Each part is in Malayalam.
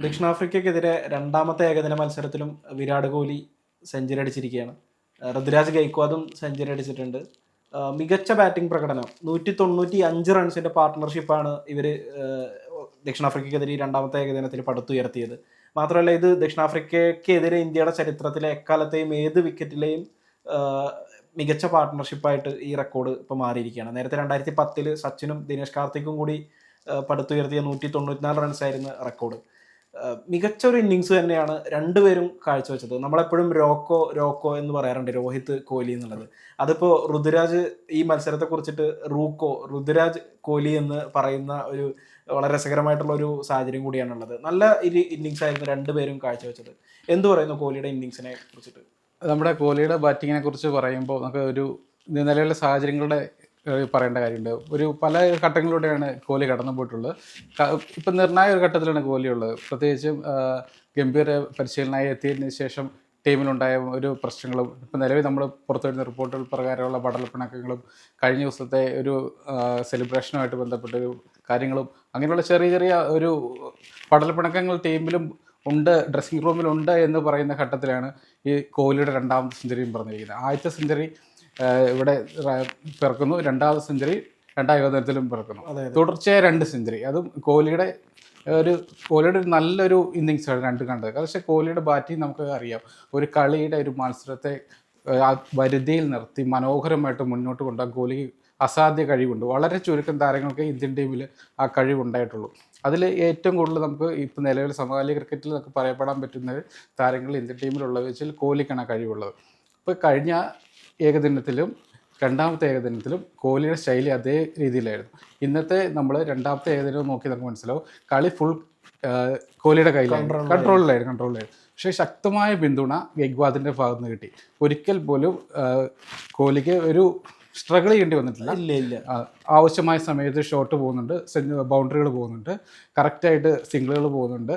ദക്ഷിണാഫ്രിക്കയ്ക്കെതിരെ രണ്ടാമത്തെ ഏകദിന മത്സരത്തിലും വിരാട് കോഹ്ലി സെഞ്ചുറി അടിച്ചിരിക്കുകയാണ്. ഋതുരാജ് ഗെയ്ക്വാദും സെഞ്ചുറി അടിച്ചിട്ടുണ്ട്. മികച്ച ബാറ്റിംഗ് പ്രകടനം, 195 റൺസിന്റെ പാർട്ട്ണർഷിപ്പാണ് ഇവർ ദക്ഷിണാഫ്രിക്കയ്ക്കെതിരെ രണ്ടാമത്തെ ഏകദിനത്തിൽ പടുത്തുയർത്തിയത്. മാത്രമല്ല, ഇത് ദക്ഷിണാഫ്രിക്കയ്ക്കെതിരെ ഇന്ത്യയുടെ ചരിത്രത്തിലെ എക്കാലത്തെയും ഏത് വിക്കറ്റിലെയും മികച്ച പാർട്ട്ണർഷിപ്പായിട്ട് ഈ റെക്കോർഡ് ഇപ്പോൾ മാറിയിരിക്കുകയാണ്. നേരത്തെ 2010 സച്ചിനും ദിനേശ് കാർത്തിക്കും കൂടി പടുത്തുയർത്തിയ 194 റൺസായിരുന്നു റെക്കോർഡ്. മികച്ച ഒരു ഇന്നിങ്സ് തന്നെയാണ് രണ്ടുപേരും കാഴ്ചവെച്ചത്. നമ്മളെപ്പോഴും രോക്കോ എന്ന് പറയാറുണ്ട്, രോഹിത് കോഹ്ലി എന്നുള്ളത്. അതിപ്പോൾ ഋതുരാജ് ഈ മത്സരത്തെ കുറിച്ചിട്ട് ഋതുരാജ് കോഹ്ലി എന്ന് പറയുന്ന ഒരു വളരെ രസകരമായിട്ടുള്ള ഒരു സാഹചര്യം കൂടിയാണുള്ളത്. നല്ല ഒരു ഇന്നിങ്സ് ആയിരുന്നു രണ്ടുപേരും കാഴ്ചവെച്ചത്. എന്ത് പറയുന്നു കോഹ്ലിയുടെ ഇന്നിങ്സിനെ കുറിച്ചിട്ട്? നമ്മുടെ കോഹ്ലിയുടെ ബാറ്റിങ്ങിനെ കുറിച്ച് പറയുമ്പോൾ നമുക്ക് ഒരു നിലവിലെ സാഹചര്യങ്ങളുടെ പറയേണ്ട കാര്യമുണ്ട്. പല ഘട്ടങ്ങളിലൂടെയാണ് കോഹ്ലി കടന്നു പോയിട്ടുള്ളത്. ഇപ്പം നിർണായക ഒരു ഘട്ടത്തിലാണ് കോഹ്ലി ഉള്ളത്. പ്രത്യേകിച്ചും ഗംഭീര പരിശീലനമായി എത്തിയതിന് ശേഷം ടീമിലുണ്ടായ ഒരു പ്രശ്നങ്ങളും ഇപ്പം നിലവിൽ നമ്മൾ പുറത്തുവരുന്ന റിപ്പോർട്ടുകൾ പ്രകാരമുള്ള പടലപ്പിണക്കങ്ങളും കഴിഞ്ഞ ദിവസത്തെ ഒരു സെലിബ്രേഷനുമായിട്ട് ബന്ധപ്പെട്ടൊരു കാര്യങ്ങളും അങ്ങനെയുള്ള ചെറിയ ഒരു പടലപ്പിണക്കങ്ങൾ ടീമിലും ഉണ്ട്, ഡ്രസ്സിംഗ് റൂമിലുണ്ട് എന്ന് പറയുന്ന ഘട്ടത്തിലാണ് ഈ കോഹ്ലിയുടെ രണ്ടാമത്തെ സെഞ്ചുറിയും പറഞ്ഞിരിക്കുന്നത്. ആദ്യത്തെ സെഞ്ചുറി ഇവിടെ പിറക്കുന്നു, രണ്ടാമത്തെ സെഞ്ചുറി രണ്ടാം ഏകദിനത്തിലും പിറക്കുന്നു. തുടർച്ചയായ 2 സെഞ്ചുറി, അതും കോഹ്ലിയുടെ ഒരു നല്ലൊരു ഇന്നിങ്സാണ് രണ്ട് കണ്ടത്. പക്ഷേ കോഹ്ലിയുടെ ബാറ്റിംഗ് നമുക്ക് അറിയാം. ഒരു കളിയുടെ ഒരു മത്സരത്തെ ആ വരുതിയിൽ നിർത്തി മനോഹരമായിട്ട് മുന്നോട്ട് കൊണ്ടുപോകാൻ കോഹ്ലിക്ക് അസാധ്യ കഴിവുണ്ട്. വളരെ ചുരുക്കം താരങ്ങൾക്ക് ഇന്ത്യൻ ടീമിൽ ആ കഴിവുണ്ടായിട്ടുള്ളൂ. അതിൽ ഏറ്റവും കൂടുതൽ നമുക്ക് ഇപ്പോൾ നിലവിൽ സമകാലിക ക്രിക്കറ്റിൽ നമുക്ക് പറയപ്പെടാൻ പറ്റുന്ന താരങ്ങൾ ഇന്ത്യൻ ടീമിലുള്ള വെച്ചാൽ കോഹ്ലിക്കാണ് ആ കഴിവുള്ളത്. ഇപ്പോൾ കഴിഞ്ഞ ഏകദിനത്തിലും രണ്ടാമത്തെ ഏകദിനത്തിലും കോഹ്ലിയുടെ ശൈലി അതേ രീതിയിലായിരുന്നു. ഇന്നത്തെ നമ്മൾ രണ്ടാമത്തെ ഏകദിനം നോക്കി നമുക്ക് മനസ്സിലാവും, കളി ഫുൾ കോഹ്ലിയുടെ കയ്യിലായിരുന്നു, കൺട്രോളിലായിരുന്നു. പക്ഷേ ശക്തമായ പിന്തുണ ഗെയ്ക്വാദിൻ്റെ ഭാഗത്ത് നിന്ന് കിട്ടി. ഒരിക്കൽ പോലും കോഹ്ലിക്ക് ഒരു സ്ട്രഗിൾ ചെയ്യേണ്ടി വന്നിട്ടില്ല. ഇല്ല. ആവശ്യമായ സമയത്ത് ഷോട്ട് പോകുന്നുണ്ട്, ബൗണ്ടറികൾ പോകുന്നുണ്ട്, കറക്റ്റായിട്ട് സിംഗിളുകൾ പോകുന്നുണ്ട്,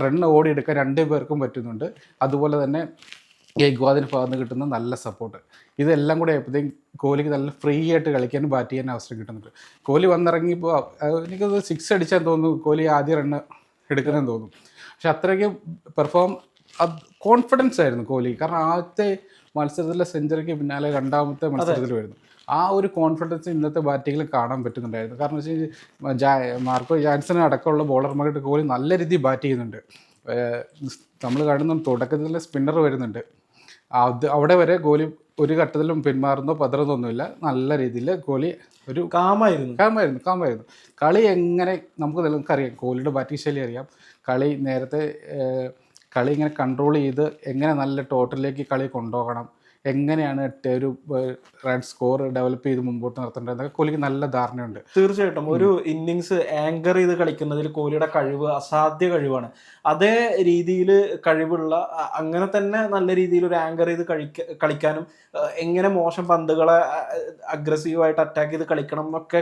റണ്ണ് ഓടിയെടുക്കാൻ 2 പേർക്കും പറ്റുന്നുണ്ട്. അതുപോലെ തന്നെ ഗെയ്ക്വാദിന് ഭാഗത്ത് കിട്ടുന്ന നല്ല സപ്പോർട്ട്, ഇതെല്ലാം കൂടെ ആയപ്പോഴത്തേക്കും കോഹ്ലിക്ക് നല്ല ഫ്രീ ആയിട്ട് കളിക്കാനും ബാറ്റ് ചെയ്യാൻ അവസരം കിട്ടുന്നുണ്ട്. കോഹ്ലി വന്നിറങ്ങിയപ്പോൾ എനിക്കത് 6 അടിച്ചാൽ തോന്നുന്നു കോഹ്ലി ആദ്യ റണ്ണ് എടുക്കുന്നതെന്ന് തോന്നുന്നു. പക്ഷെ അത്രയ്ക്ക് കോൺഫിഡൻസ് ആയിരുന്നു കോഹ്ലി. കാരണം ആദ്യത്തെ മത്സരത്തിലെ സെഞ്ചുറിക്ക് പിന്നാലെ രണ്ടാമത്തെ മത്സരത്തിൽ വരുന്നു. ആ ഒരു കോൺഫിഡൻസ് ഇന്നത്തെ ബാറ്റിങ്ങിൽ കാണാൻ പറ്റുന്നുണ്ടായിരുന്നു. കാരണം വെച്ച് കഴിഞ്ഞാൽ മാർക്കോ ജാൻസൺ അടക്കമുള്ള ബോളർമാരുടെ കോഹ്ലി നല്ല രീതിയിൽ ബാറ്റ് ചെയ്യുന്നുണ്ട്. നമ്മൾ കാണുന്ന തുടക്കത്തിൽ സ്പിന്നർ വരുന്നുണ്ട്, അവിടെ വരെ കോഹ്ലി ഒരു ഘട്ടത്തിലും പിന്മാറുന്നോ പതറുന്നൊന്നുമില്ല. നല്ല രീതിയിൽ കോഹ്ലി ഒരു കാമായിരുന്നു. കളി എങ്ങനെ നമുക്കറിയാം, കോഹ്ലിയുടെ ബാറ്റിംഗ് ശൈലി അറിയാം. കളി ഇങ്ങനെ കൺട്രോൾ ചെയ്ത് എങ്ങനെ നല്ല ടോട്ടലിലേക്ക് കളി കൊണ്ടുപോകണം, എങ്ങനെയാണ് ഒരു റൺ സ്കോർ ഡെവലപ്പ് ചെയ്ത് മുമ്പോട്ട് നടത്തേണ്ടത് കോഹ്ലിക്ക് നല്ല ധാരണയുണ്ട്. തീർച്ചയായിട്ടും ഒരു ഇന്നിങ്സ് ആങ്കർ ചെയ്ത് കളിക്കുന്നതിൽ കോഹ്ലിയുടെ കഴിവ് അസാധ്യ കഴിവാണ്. അതേ രീതിയിൽ കഴിവുള്ള, അങ്ങനെ തന്നെ നല്ല രീതിയിൽ ഒരു ആങ്കർ ചെയ്ത് കളിക്കാനും എങ്ങനെ മോശം പന്തുകളെ അഗ്രസീവായിട്ട് അറ്റാക്ക് ചെയ്ത് കളിക്കണം എന്നൊക്കെ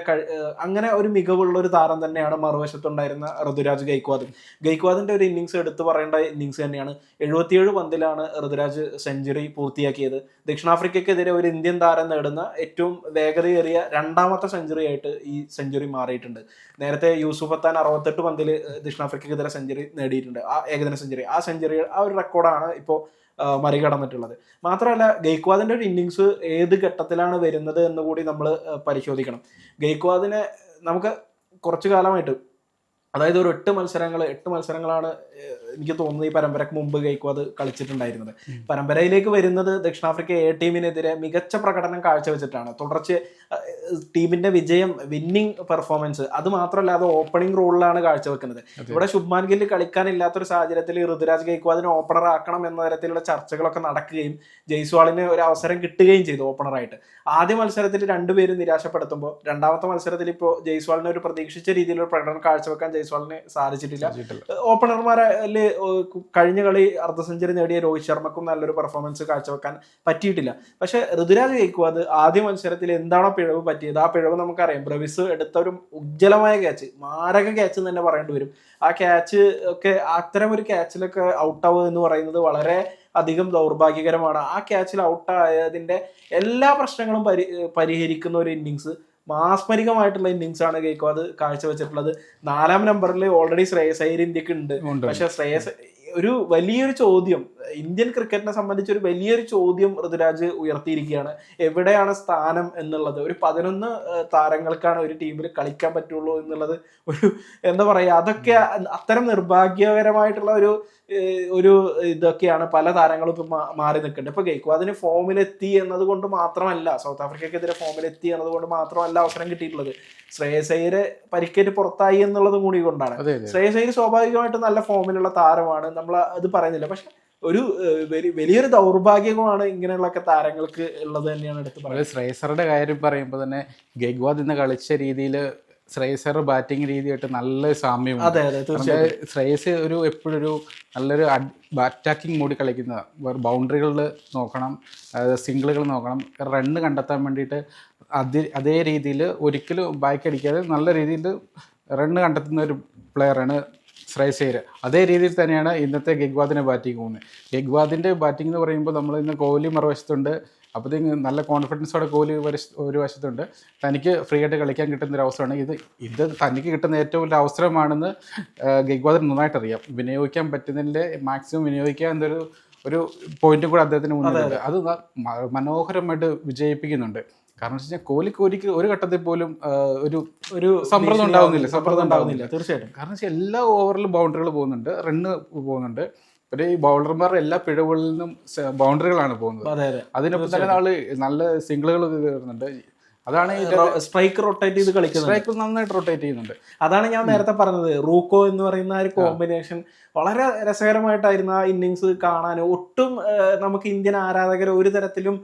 അങ്ങനെ ഒരു മികവുള്ള ഒരു താരം തന്നെയാണ് മറുവശത്തുണ്ടായിരുന്ന ഋതുരാജ് ഗെയ്ക്വാദിന്റെ ഒരു ഇന്നിങ്സ് എടുത്തു പറയേണ്ട ഇന്നിങ്സ് തന്നെയാണ്. 77 പന്തിലാണ് ഋതുരാജ് സെഞ്ചുറി പൂർത്തിയാക്കിയത്. ദക്ഷിണാഫ്രിക്കയ്ക്കെതിരെ ഒരു ഇന്ത്യൻ താരം നേടുന്ന ഏറ്റവും വേഗതയേറിയ രണ്ടാമത്തെ സെഞ്ചുറി ആയിട്ട് ഈ സെഞ്ചുറി മാറിയിട്ടുണ്ട്. നേരത്തെ യൂസുഫ് പത്താൻ 68 പന്തിൽ ദക്ഷിണാഫ്രിക്കയ്ക്കെതിരെ സെഞ്ചുറി നേടിയിട്ടുണ്ട്, ആ ഏകദിന സെഞ്ചുറി. ആ ഒരു റെക്കോർഡാണ് ഇപ്പോൾ മറികടന്നിട്ടുള്ളത്. മാത്രമല്ല, ഗെയ്ക്വാദിന്റെ ഒരു ഇന്നിങ്സ് ഏത് ഘട്ടത്തിലാണ് വരുന്നത് എന്ന് കൂടി നമ്മൾ പരിശോധിക്കണം. ഗെയ്ക്വാദിനെ നമുക്ക് കുറച്ചു കാലമായിട്ട്, അതായത് ഒരു 8 മത്സരങ്ങളാണ് എനിക്ക് തോന്നുന്നത് ഈ പരമ്പരക്ക് മുമ്പ് ഗെയ്ക്വാദ് കളിച്ചിട്ടുണ്ടായിരുന്നത്. പരമ്പരയിലേക്ക് വരുന്നത് ദക്ഷിണാഫ്രിക്ക എ ടീമിനെതിരെ മികച്ച പ്രകടനം കാഴ്ചവെച്ചിട്ടാണ്. ടീമിന്റെ വിന്നിംഗ് പെർഫോമൻസ്, അത് മാത്രമല്ല അത് ഓപ്പണിംഗ് റോളിലാണ് കാഴ്ചവെക്കുന്നത്. ഇവിടെ ശുഭ്മാൻ ഗിൽ കളിക്കാനില്ലാത്തൊരു സാഹചര്യത്തിൽ ഋതുരാജ് ഗെയ്ക്വാദിനെ ഓപ്പണർ ആക്കണം എന്ന തരത്തിലുള്ള ചർച്ചകളൊക്കെ നടക്കുകയും ജയ്സ്വാളിന് ഒരു അവസരം കിട്ടുകയും ചെയ്തു ഓപ്പണറായിട്ട്. ആദ്യ മത്സരത്തിൽ രണ്ടുപേരും നിരാശപ്പെടുത്തുമ്പോൾ രണ്ടാമത്തെ മത്സരത്തിൽ ഇപ്പോൾ ജയ്സ്വാളിനെ ഒരു പ്രതീക്ഷിച്ച രീതിയിലൊരു പ്രകടനം കാഴ്ചവെക്കാൻ ജയ്സ്വാളിന് സാധിച്ചിട്ടില്ല. ഓപ്പണർമാരിൽ കഴിഞ്ഞ കളി അർദ്ധ സെഞ്ചുറി നേടിയ രോഹിത് ശർമ്മക്കും നല്ലൊരു പെർഫോമൻസ് കാഴ്ചവെക്കാൻ പറ്റിയിട്ടില്ല. പക്ഷെ ഋതുരാജ് ഗെയ്ക്വാദ് ആദ്യ മത്സരത്തിൽ എന്താണോ പിഴവ് പറ്റിയത്, ആ പിഴവ് നമുക്കറിയാം. ബ്രവിസ് എടുത്ത ഒരു ഉജ്ജ്വലമായ ക്യാച്ച്, മാരക ക്യാച്ച് തന്നെ പറയേണ്ടി വരും. ആ ക്യാച്ച് ഒക്കെ, അത്തരം ഒരു ക്യാച്ചിലൊക്കെ ഔട്ടാവുക എന്ന് പറയുന്നത് വളരെ അധികം ദൗർഭാഗ്യകരമാണ്. ആ ക്യാച്ചിൽ ഔട്ടായതിന്റെ എല്ലാ പ്രശ്നങ്ങളും പരിഹരിക്കുന്ന ഒരു ഇന്നിങ്സ് മാസ്മരികമായിട്ടുള്ള ഇന്നിങ്സ് ആണ് ഗെയ്ക്വാദ് കാഴ്ചവെച്ചിട്ടുള്ളത്. 4ാം നമ്പറിൽ ഓൾറെഡി ശ്രേയസ് അയ്യർ ഇന്ത്യക്ക് ഉണ്ട്. പക്ഷെ ശ്രേയസ് ഒരു വലിയൊരു ചോദ്യം ഇന്ത്യൻ ക്രിക്കറ്റിനെ സംബന്ധിച്ച് ഒരു വലിയൊരു ചോദ്യം ഋതുരാജ് ഉയർത്തിയിരിക്കുകയാണ്. എവിടെയാണ് സ്ഥാനം എന്നുള്ളത്. ഒരു 11 താരങ്ങൾക്കാണ് ഒരു ടീമിൽ കളിക്കാൻ പറ്റുള്ളൂ എന്നുള്ളത് ഒരു എന്താ പറയുക, അതൊക്കെ അത്തരം നിർഭാഗ്യകരമായിട്ടുള്ള ഒരു ഇതൊക്കെയാണ് പല താരങ്ങളും ഇപ്പൊ മാറി നിൽക്കേണ്ടത്. ഇപ്പൊ ഗെയ്ക്വാദിന് ഫോമിലെത്തി എന്നത് കൊണ്ട് മാത്രമല്ല, സൗത്ത് ആഫ്രിക്കക്കെതിരെ ഫോമിലെത്തി എന്നത് കൊണ്ട് മാത്രമല്ല അവസരം കിട്ടിയിട്ടുള്ളത്. ശ്രേയസ് അയ്യര് പരിക്കേറ്റ് പുറത്തായി എന്നുള്ളതും കൂടി കൊണ്ടാണ്. ശ്രേയസ് അയ്യർ സ്വാഭാവികമായിട്ടും നല്ല ഫോമിലുള്ള താരമാണ്, നമ്മൾ അത് പറയുന്നില്ല. പക്ഷെ ഒരു വലിയൊരു ദൗർഭാഗ്യമാണ് ഇങ്ങനെയുള്ളൊക്കെ താരങ്ങൾക്ക് ഉള്ളത് തന്നെയാണ് എടുത്ത് പറയുന്നത്. ശ്രേയസറുടെ കാര്യം പറയുമ്പോൾ തന്നെ ഗെയ്ക്വാദ് ഇന്ന് കളിച്ച രീതിയിൽ ശ്രേയസർ ബാറ്റിംഗ് രീതിയായിട്ട് നല്ല സാമ്യമുണ്ട്. ശ്രേയസ് എപ്പോഴൊരു നല്ലൊരു അറ്റാക്കിംഗ് മോഡിൽ കളിക്കുന്ന, ബൗണ്ടറികളിൽ നോക്കണം, സിംഗിളുകൾ നോക്കണം, റണ്ണ് കണ്ടെത്താൻ വേണ്ടിയിട്ട് അതേ രീതിയിൽ ഒരിക്കലും ബാക്ക് അടിക്കാതെ നല്ല രീതിയിൽ റണ്ണ് കണ്ടെത്തുന്ന ഒരു പ്ലെയറാണ് ശ്രേയസ് അയ്യർ. അതേ രീതിയിൽ തന്നെയാണ് ഇന്നത്തെ ഗെയ്ക്വാദിൻ്റെ ബാറ്റിംഗ് പോകുന്നത്. ഗെയ്ക്വാദിൻ്റെ ബാറ്റിംഗ് എന്ന് പറയുമ്പോൾ നമ്മൾ ഇന്ന് കോഹ്ലി മറുവശത്തുണ്ട്. അപ്പോഴത്തേക്ക് നല്ല കോൺഫിഡൻസോടെ കോഹ്ലി ഒരു വശത്തുണ്ട്. തനിക്ക് ഫ്രീ ആയിട്ട് കളിക്കാൻ കിട്ടുന്ന ഒരു അവസരമാണ് ഇത് തനിക്ക് കിട്ടുന്ന ഏറ്റവും വലിയ അവസരമാണെന്ന് ഗെയ്ക്വാദിന് നന്നായിട്ട് അറിയാം. വിനിയോഗിക്കാൻ പറ്റുന്നതിൻ്റെ മാക്സിമം വിനിയോഗിക്കുക എന്നൊരു പോയിന്റും കൂടെ അദ്ദേഹത്തിന് മുന്നിലുണ്ട്. അത് മനോഹരമായിട്ട് വിജയിപ്പിക്കുന്നുണ്ട്. കാരണം വെച്ച് കഴിഞ്ഞാൽ കോഹ്ലിക്ക് ഒരു ഘട്ടത്തിൽ പോലും ഒരു സമ്മർദ്ദം ഉണ്ടാവുന്നില്ല തീർച്ചയായിട്ടും. കാരണം വെച്ചാൽ എല്ലാ ഓവറിലും ബൗണ്ടറികൾ പോകുന്നുണ്ട്, റണ്ണ് പോകുന്നുണ്ട്. ഒരു ഈ ബൗളർമാരുടെ എല്ലാ പിഴവുകളിൽ നിന്നും ബൗണ്ടറികളാണ് പോകുന്നത്. അതിനൊപ്പം തന്നെ നല്ല സിംഗിളുകൾ കയറുന്നുണ്ട്. അതാണ് സ്ട്രൈക്ക് റൊട്ടേറ്റ് ചെയ്ത് കളിക്കുന്നത്. സ്ട്രൈക്ക് നന്നായിട്ട് റൊട്ടേറ്റ് ചെയ്യുന്നുണ്ട്. അതാണ് ഞാൻ നേരത്തെ പറഞ്ഞത്. റൂക്കോ എന്ന് പറയുന്ന ഒരു കോമ്പിനേഷൻ വളരെ രസകരമായിട്ടായിരുന്നു ആ ഇന്നിങ്സ് കാണാൻ. ഒട്ടും നമുക്ക് ഇന്ത്യൻ ആരാധകരെ ഒരു തരത്തിലും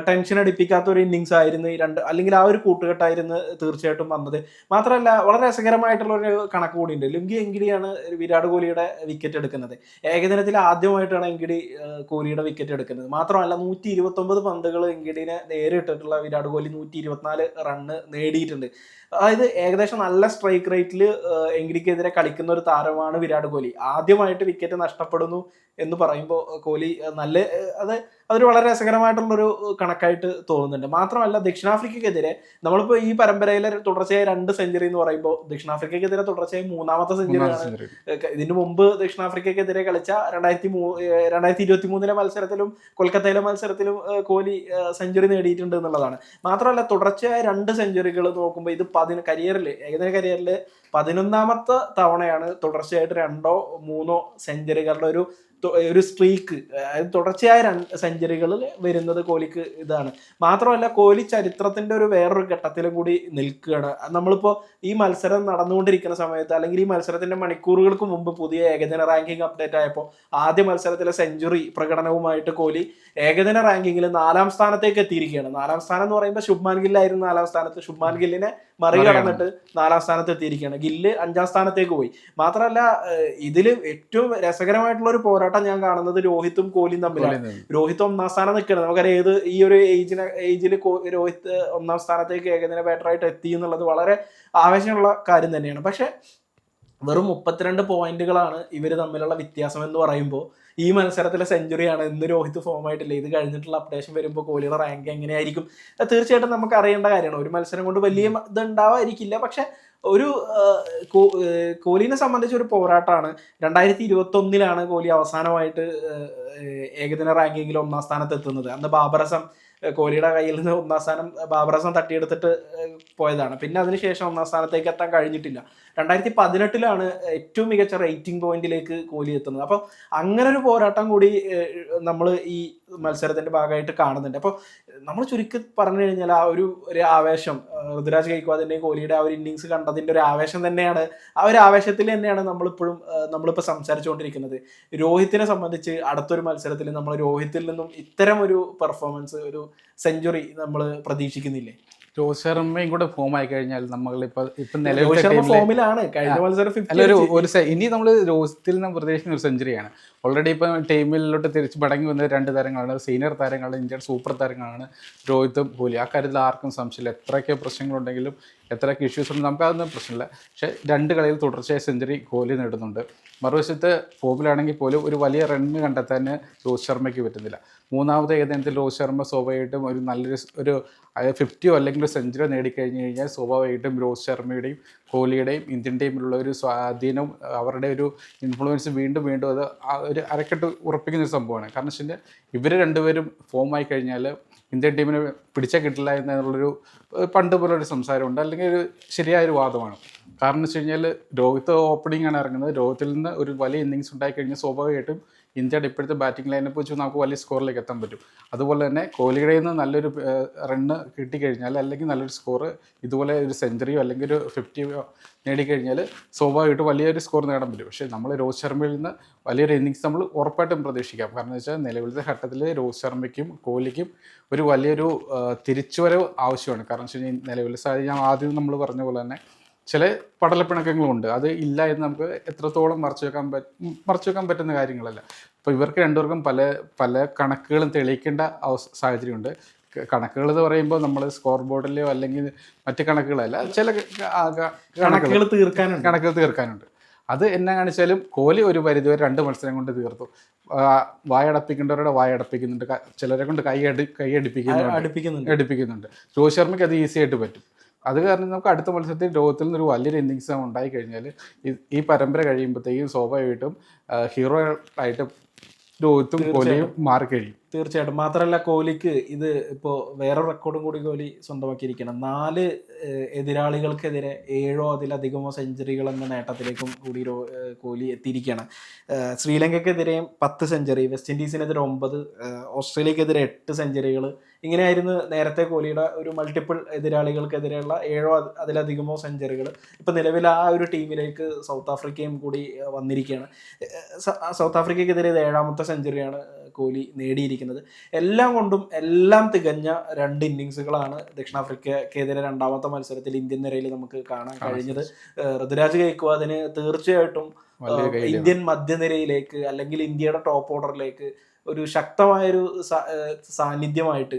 ടെൻഷൻ അടിപ്പിക്കാത്ത ഒരു ഇന്നിങ്സ് ആയിരുന്നു അല്ലെങ്കിൽ ആ ഒരു കൂട്ടുകെട്ടായിരുന്നു തീർച്ചയായിട്ടും വന്നത്. മാത്രമല്ല വളരെ രസകരമായിട്ടുള്ള ഒരു കണക്ക് കൂടിയുണ്ട്. ലുങ്കി എങ്കിഡിയാണ് വിരാട് കോഹ്ലിയുടെ വിക്കറ്റ് എടുക്കുന്നത്. ഏകദിനത്തിൽ ആദ്യമായിട്ടാണ് എങ്കിഡി കോഹ്ലിയുടെ വിക്കറ്റ് എടുക്കുന്നത്. മാത്രമല്ല 129 പന്തുകൾ എങ്കിഡിനെ നേരിട്ടിട്ടുള്ള വിരാട് കോഹ്ലി 124 റണ്ണ് നേടിയിട്ടുണ്ട്. അതായത് ഏകദേശം നല്ല സ്ട്രൈക്ക് റേറ്റിൽ എങ്കിഡിക്കെതിരെ കളിക്കുന്ന ഒരു താരമാണ് വിരാട് കോഹ്ലി. ആദ്യമായിട്ട് വിക്കറ്റ് നഷ്ടപ്പെടുന്നു എന്ന് പറയുമ്പോൾ കോഹ്ലി അതൊരു വളരെ രസകരമായിട്ടുള്ളൊരു കണക്കായിട്ട് തോന്നുന്നുണ്ട്. മാത്രമല്ല ദക്ഷിണാഫ്രിക്കക്കെതിരെ നമ്മളിപ്പോൾ ഈ പരമ്പരയിലെ തുടർച്ചയായ 2 സെഞ്ചുറി എന്ന് പറയുമ്പോൾ ദക്ഷിണാഫ്രിക്കക്കെതിരെ തുടർച്ചയായി 3ാമത്തെ സെഞ്ചുറിയാണ്. ഇതിനു മുമ്പ് ദക്ഷിണാഫ്രിക്കക്കെതിരെ കളിച്ച 2023 മത്സരത്തിലും കൊൽക്കത്തയിലെ മത്സരത്തിലും കോഹ്ലി സെഞ്ചുറി നേടിയിട്ടുണ്ട് എന്നുള്ളതാണ്. മാത്രമല്ല തുടർച്ചയായ 2 സെഞ്ചുറികൾ നോക്കുമ്പോൾ ഇത് ഏകദിന കരിയറിൽ 11ാമത്തെ തവണയാണ് തുടർച്ചയായിട്ട് 2ഓ 3ഓ സെഞ്ചുറികളുടെ ഒരു സ്ട്രീക്ക്, അതായത് തുടർച്ചയായ 2 സെഞ്ചുറികളിൽ വരുന്നത് കോഹ്ലിക്ക് ഇതാണ്. മാത്രമല്ല കോഹ്ലി ചരിത്രത്തിന്റെ വേറൊരു ഘട്ടത്തിലും കൂടി നിൽക്കുകയാണ്. നമ്മളിപ്പോൾ ഈ മത്സരം നടന്നുകൊണ്ടിരിക്കുന്ന സമയത്ത് അല്ലെങ്കിൽ ഈ മത്സരത്തിന്റെ മണിക്കൂറുകൾക്ക് മുമ്പ് പുതിയ ഏകദിന റാങ്കിങ് അപ്ഡേറ്റ് ആയപ്പോൾ ആദ്യ മത്സരത്തിലെ സെഞ്ചുറി പ്രകടനവുമായിട്ട് കോഹ്ലി ഏകദിന റാങ്കിങ്ങിൽ 4ാം സ്ഥാനത്തേക്ക് എത്തിയിരിക്കുകയാണ്. 4ാം സ്ഥാനം എന്ന് പറയുമ്പോൾ ശുഭ്മാൻ ഗില്ലായിരുന്നു 4ാം സ്ഥാനത്ത്. ശുഭ്മാൻ ഗില്ലിനെ മറികടന്നിട്ട് 4ാം സ്ഥാനത്ത് എത്തിയിരിക്കുകയാണ്. ഗില്ല് 5ാം സ്ഥാനത്തേക്ക് പോയി. മാത്രമല്ല ഇതിൽ ഏറ്റവും രസകരമായിട്ടുള്ള ഒരു പോരാട്ടം ഞാൻ കാണുന്നത് രോഹിത്തും കോഹ്ലിയും തമ്മിലാണ്. രോഹിത് 1ാം സ്ഥാനം നിൽക്കുന്നത്. നമുക്കറിയാം ഈ ഒരു ഏജിൽ രോഹിത് 1ാം സ്ഥാനത്തേക്ക് ഏകദിന ബാറ്ററായിട്ട് എത്തി എന്നുള്ളത് വളരെ ആവേശമുള്ള കാര്യം തന്നെയാണ്. പക്ഷെ വെറും 32 പോയിന്റുകളാണ് ഇവർ തമ്മിലുള്ള വ്യത്യാസം എന്ന് പറയുമ്പോൾ ഈ മത്സരത്തിലെ സെഞ്ചുറിയാണ്. ഇന്ന് രോഹിത് ഫോമായിട്ടില്ല. ഇത് കഴിഞ്ഞിട്ടുള്ള അപ്ഡേഷൻ വരുമ്പോൾ കോഹ്ലിയുടെ റാങ്ക് എങ്ങനെയായിരിക്കും തീർച്ചയായിട്ടും നമുക്ക് അറിയേണ്ട കാര്യമാണ്. ഒരു മത്സരം കൊണ്ട് വലിയ ഇതുണ്ടാവാതിരിക്കില്ല. പക്ഷെ കോഹ്ലിനെ സംബന്ധിച്ച് ഒരു പോരാട്ടമാണ്. 2021 കോഹ്ലി അവസാനമായിട്ട് ഏകദിന റാങ്കിങ്ങിൽ 1ാം സ്ഥാനത്ത് എത്തുന്നത്. അന്ന് ബാബർ അസം കോഹ്ലിയുടെ കയ്യിൽ നിന്ന് 1ാം സ്ഥാനം ബാബർ അസം തട്ടിയെടുത്തിട്ട് പോയതാണ്. പിന്നെ അതിനുശേഷം 1ാം സ്ഥാനത്തേക്ക് എത്താൻ കഴിഞ്ഞിട്ടില്ല. 2018 ഏറ്റവും മികച്ച റേറ്റിംഗ് പോയിന്റിലേക്ക് കോഹ്ലി എത്തുന്നത്. അപ്പോൾ അങ്ങനെ ഒരു പോരാട്ടം കൂടി നമ്മൾ ഈ മത്സരത്തിന്റെ ഭാഗമായിട്ട് കാണുന്നുണ്ട്. അപ്പോൾ നമ്മൾ ചുരുക്കി പറഞ്ഞു കഴിഞ്ഞാൽ ആ ഒരു ആവേശം ഋതുരാജ് ഗെയ്ക്വാദിന്റെയും കോഹ്ലിയുടെ ആ ഒരു ഇന്നിങ്സ് കണ്ടതിന്റെ ഒരു ആവേശം തന്നെയാണ്. ആ ഒരു ആവേശത്തിൽ തന്നെയാണ് നമ്മളിപ്പോൾ സംസാരിച്ചുകൊണ്ടിരിക്കുന്നത്. രോഹിത്തിനെ സംബന്ധിച്ച് അടുത്തൊരു മത്സരത്തിൽ നമ്മൾ രോഹിത്തിൽ നിന്നും ഇത്തരം ഒരു പെർഫോമൻസ്, ഒരു സെഞ്ചുറി നമ്മൾ പ്രതീക്ഷിക്കുന്നില്ലേ? രോഹിത് ശർമ്മയും കൂടെ ഫോം ആയി കഴിഞ്ഞാൽ നമ്മളിപ്പോ ഫോമിലാണ്. കഴിഞ്ഞ മത്സരം ഇനി നമ്മൾ രോഹിത്തിൽ നിന്ന് പ്രതീക്ഷിക്കുന്ന ഒരു സെഞ്ചുറിയാണ്. ഓൾറെഡി ഇപ്പം ടീമിലോട്ട് തിരിച്ച് മടങ്ങി വന്ന 2 താരങ്ങളാണ്, സീനിയർ താരങ്ങളാണ്, ഇന്ത്യയുടെ സൂപ്പർ താരങ്ങളാണ് രോഹിത്തും കോഹ്ലി. ആ കാര്യത്തിൽ ആർക്കും സംശയമില്ല. എത്രയൊക്കെ പ്രശ്നങ്ങളുണ്ടെങ്കിലും എത്രയൊക്കെ ഇഷ്യൂസ് ഉണ്ട് നമുക്കതൊന്നും പ്രശ്നമില്ല. പക്ഷേ 2 കളിയിൽ തുടർച്ചയായ സെഞ്ചുറി കോഹ്ലി നേടുന്നുണ്ട്. മറുവശത്ത് ഫോമിലാണെങ്കിൽ പോലും ഒരു വലിയ റണ്ണ് കണ്ടെത്താൻ രോഹിത് ശർമ്മയ്ക്ക് പറ്റുന്നില്ല. മൂന്നാമത്തെ ഏകദിനത്തിൽ രോഹിത് ശർമ്മ സ്വാഭാവികമായിട്ടും ഒരു നല്ലൊരു 50 അല്ലെങ്കിൽ ഒരു സെഞ്ചുറി നേടിക്കഴിഞ്ഞ് കഴിഞ്ഞാൽ സ്വാഭാവികമായിട്ടും രോഹിത് ശർമ്മയുടെയും കോഹ്ലിയുടെയും ഇന്ത്യൻ ടീമിലുള്ള ഒരു സ്വാധീനം, അവരുടെ ഒരു ഇൻഫ്ലുവൻസ് വീണ്ടും അത് ഒരു അരക്കെട്ട് ഉറപ്പിക്കുന്ന ഒരു സംഭവമാണ്. കാരണം വെച്ച് കഴിഞ്ഞാൽ ഇവർ രണ്ടുപേരും ഫോമായി കഴിഞ്ഞാൽ ഇന്ത്യൻ ടീമിനെ പിടിച്ചാൽ കിട്ടില്ല എന്നുള്ളൊരു പണ്ട് പോലെ ഒരു സംസാരമുണ്ട്, അല്ലെങ്കിൽ ഒരു ശരിയായൊരു വാദമാണ്. കാരണം വെച്ച് കഴിഞ്ഞാൽ രോഹിത് ഓപ്പണിംഗ് ആണ് ഇറങ്ങുന്നത്. രോഹിത്തിൽ നിന്ന് ഒരു വലിയ ഇന്നിങ്സ് ഉണ്ടായി കഴിഞ്ഞാൽ സ്വാഭാവികമായിട്ടും ഇന്ത്യയുടെ ഇപ്പോഴത്തെ ബാറ്റിംഗ് ലൈനപ്പ് വെച്ച് നമുക്ക് വലിയ സ്കോറിലേക്ക് എത്താൻ പറ്റും. അതുപോലെ തന്നെ കോഹ്ലിയുടെ നിന്ന് നല്ലൊരു റണ്ണ് കിട്ടിക്കഴിഞ്ഞാൽ, അല്ലെങ്കിൽ നല്ലൊരു സ്കോർ ഇതുപോലെ ഒരു സെഞ്ചുറിയോ അല്ലെങ്കിൽ ഒരു 50 നേടിക്കഴിഞ്ഞാൽ സ്വാഭാവികമായിട്ട് വലിയൊരു സ്കോർ നേടാൻ പറ്റും. പക്ഷേ നമ്മൾ രോഹിത് ശർമ്മയിൽ നിന്ന് വലിയൊരു ഇന്നിങ്സ് നമ്മൾ ഉറപ്പായിട്ടും പ്രതീക്ഷിക്കാം. കാരണം എന്ന് വെച്ചാൽ നിലവിലത്തെ ഘട്ടത്തിൽ രോഹിത് ശർമ്മയ്ക്കും കോഹ്ലിക്കും ഒരു വലിയൊരു തിരിച്ചുവരവ് ആവശ്യമാണ്. കാരണം വെച്ച് കഴിഞ്ഞാൽ നിലവിലെ സാഹചര്യം ഞാൻ ആദ്യം നമ്മൾ പറഞ്ഞ പോലെ തന്നെ ചില പടലപ്പിണക്കങ്ങളുണ്ട്. അത് ഇല്ല എന്ന് നമുക്ക് എത്രത്തോളം മറച്ചു വെക്കാൻ പറ്റുന്ന കാര്യങ്ങളല്ല. അപ്പോൾ ഇവർക്ക് രണ്ടുപേർക്കും പല കണക്കുകളും തെളിയിക്കേണ്ട സാഹചര്യമുണ്ട്. കണക്കുകൾ എന്ന് പറയുമ്പോൾ നമ്മൾ സ്കോർ ബോർഡിലെയോ അല്ലെങ്കിൽ മറ്റ് കണക്കുകളല്ല, ചില കണക്കുകൾ തീർക്കാനുണ്ട്. അത് എന്നെ കാണിച്ചാലും കോഹ്ലി ഒരു പരിധിവരെ 2 മത്സരം കൊണ്ട് തീർത്തു. വായടപ്പിക്കേണ്ടവരുടെ വായടപ്പിക്കുന്നുണ്ട്, ചിലരെ കൊണ്ട് അടുപ്പിക്കുന്നുണ്ട്. രോഹിത് ശർമ്മയ്ക്ക് അത് ഈസി ആയിട്ട് പറ്റും. അത് കാരണം നമുക്ക് അടുത്ത മത്സരത്തിൽ രോഹിത്തിൽ നിന്നൊരു വലിയൊരു ഇന്നിങ്സ് ഉണ്ടായി കഴിഞ്ഞാൽ ഈ പരമ്പര കഴിയുമ്പോഴത്തേക്കും സ്വാഭാവികമായിട്ടും ഹീറോ ആയിട്ട് രോഹിത്തും കോഹ്ലിയും മാറിക്കഴിയും. തീർച്ചയായിട്ടും. മാത്രമല്ല കോഹ്ലിക്ക് ഇത് ഇപ്പോൾ വേറെ റെക്കോർഡും കൂടി കോഹ്ലി സ്വന്തമാക്കിയിരിക്കണം. 4 എതിരാളികൾക്കെതിരെ 7 അതിലധികമോ സെഞ്ചുറികൾ എന്ന നേട്ടത്തിലേക്കും കൂടി കോഹ്ലി എത്തിയിരിക്കുകയാണ്. ശ്രീലങ്കയ്ക്കെതിരെയും 10 സെഞ്ചുറി, വെസ്റ്റ് ഇൻഡീസിനെതിരെ 9, ഓസ്ട്രേലിയക്കെതിരെ 8 സെഞ്ചുറികൾ. ഇങ്ങനെയായിരുന്നു നേരത്തെ കോഹ്ലിയുടെ ഒരു മൾട്ടിപ്പിൾ എതിരാളികൾക്കെതിരെയുള്ള 7 അതിലധികമോ സെഞ്ചുറികൾ. ഇപ്പം നിലവിൽ ആ ഒരു ടീമിലേക്ക് സൗത്ത് ആഫ്രിക്കയും കൂടി വന്നിരിക്കുകയാണ്. സൗത്ത് ആഫ്രിക്കയ്ക്കെതിരെ 7ാമത്തെ സെഞ്ചുറിയാണ് കോഹ്ലി നേടിയിരിക്കുന്നത്. എല്ലാം കൊണ്ടും എല്ലാം തികഞ്ഞ 2 ഇന്നിങ്സുകളാണ് ദക്ഷിണാഫ്രിക്കയ്ക്കെതിരെ 2ാമത്തെ മത്സരത്തിൽ ഇന്ത്യൻ നിരയിൽ നമുക്ക് കാണാൻ കഴിഞ്ഞത്. ഋതുരാജ് ഗെയ്ക്വാദിന് തീർച്ചയായിട്ടും ഇന്ത്യൻ മധ്യനിരയിലേക്ക് അല്ലെങ്കിൽ ഇന്ത്യയുടെ ടോപ്പ് ഓർഡറിലേക്ക് ഒരു ശക്തമായൊരു സാന്നിധ്യമായിട്ട്,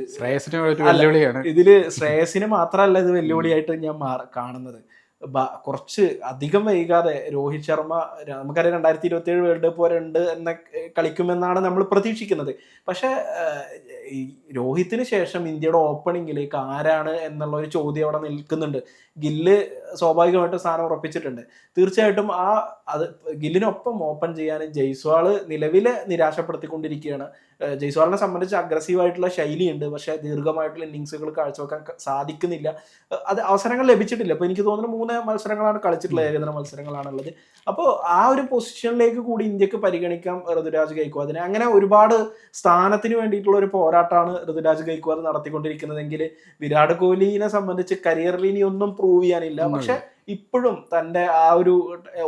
ഇതില് ശ്രേയസിന് മാത്രമല്ല ഇത് വെല്ലുവിളിയായിട്ട് ഞാൻ കാണുന്നത്. കുറച്ച് അധികം വൈകാതെ രോഹിത് ശർമ്മ, നമുക്കറിയാം 2027 വേൾഡ് കപ്പ് വരെ ഉണ്ട് കളിക്കുമെന്നാണ് നമ്മൾ പ്രതീക്ഷിക്കുന്നത്. പക്ഷെ ഈ രോഹിത്തിന് ശേഷം ഇന്ത്യയുടെ ഓപ്പണിങ്ങിലേക്ക് ആരാണ് എന്നുള്ള ഒരു ചോദ്യം അവിടെ നിൽക്കുന്നുണ്ട്. ഗില്ല് സ്വാഭാവികമായിട്ടും സ്ഥാനം ഉറപ്പിച്ചിട്ടുണ്ട്. തീർച്ചയായിട്ടും അത് ഗില്ലിനൊപ്പം ഓപ്പൺ ചെയ്യാൻ ജയ്സ്വാള് നിലവിലെ നിരാശപ്പെടുത്തിക്കൊണ്ടിരിക്കുകയാണ്. ജയ്സ്വാളിനെ സംബന്ധിച്ച് അഗ്രസീവായിട്ടുള്ള ശൈലിയുണ്ട്, പക്ഷേ ദീർഘമായിട്ടുള്ള ഇന്നിങ്സുകൾ കാഴ്ചവെക്കാൻ സാധിക്കുന്നില്ല. അത് അവസരങ്ങൾ ലഭിച്ചിട്ടില്ല. അപ്പോൾ എനിക്ക് തോന്നുന്നു 3 മത്സരങ്ങളാണ് കളിച്ചിട്ടുള്ളത്, ഏകദിന മത്സരങ്ങളാണുള്ളത്. അപ്പോൾ ആ ഒരു പൊസിഷനിലേക്ക് കൂടി ഇന്ത്യക്ക് പരിഗണിക്കാം ഋതുരാജ് ഗെയ്ക്വാദിനെ. അങ്ങനെ ഒരുപാട് സ്ഥാനത്തിന് വേണ്ടിയിട്ടുള്ള ഒരു പോരാട്ടമാണ് ഋതുരാജ് ഗെയ്ക്വാദ് നടത്തിക്കൊണ്ടിരിക്കുന്നതെങ്കിൽ വിരാട് കോഹ്ലിനെ സംബന്ധിച്ച് കരിയറിൽ ഇനി ഒന്നും പ്രൂവ് ചെയ്യാനില്ല. പക്ഷെ ഇപ്പോഴും തൻ്റെ ആ ഒരു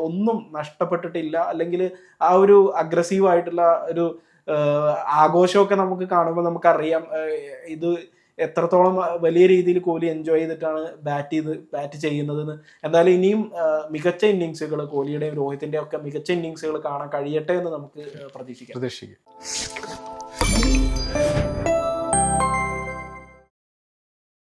ഒന്നും നഷ്ടപ്പെട്ടിട്ടില്ല, അല്ലെങ്കിൽ ആ ഒരു അഗ്രസീവായിട്ടുള്ള ഒരു ആഘോഷമൊക്കെ നമുക്ക് കാണുമ്പോൾ നമുക്കറിയാം ഇത് എത്രത്തോളം വലിയ രീതിയിൽ കോഹ്ലി എൻജോയ് ചെയ്തിട്ടാണ് ബാറ്റ് ചെയ്യുന്നതെന്ന്. എന്തായാലും ഇനിയും മികച്ച ഇന്നിങ്സുകൾ, കോഹ്ലിയുടെയും രോഹിത്തിൻ്റെയും ഒക്കെ മികച്ച ഇന്നിങ്സുകൾ കാണാൻ കഴിയട്ടെ എന്ന് നമുക്ക് പ്രതീക്ഷിക്കാം.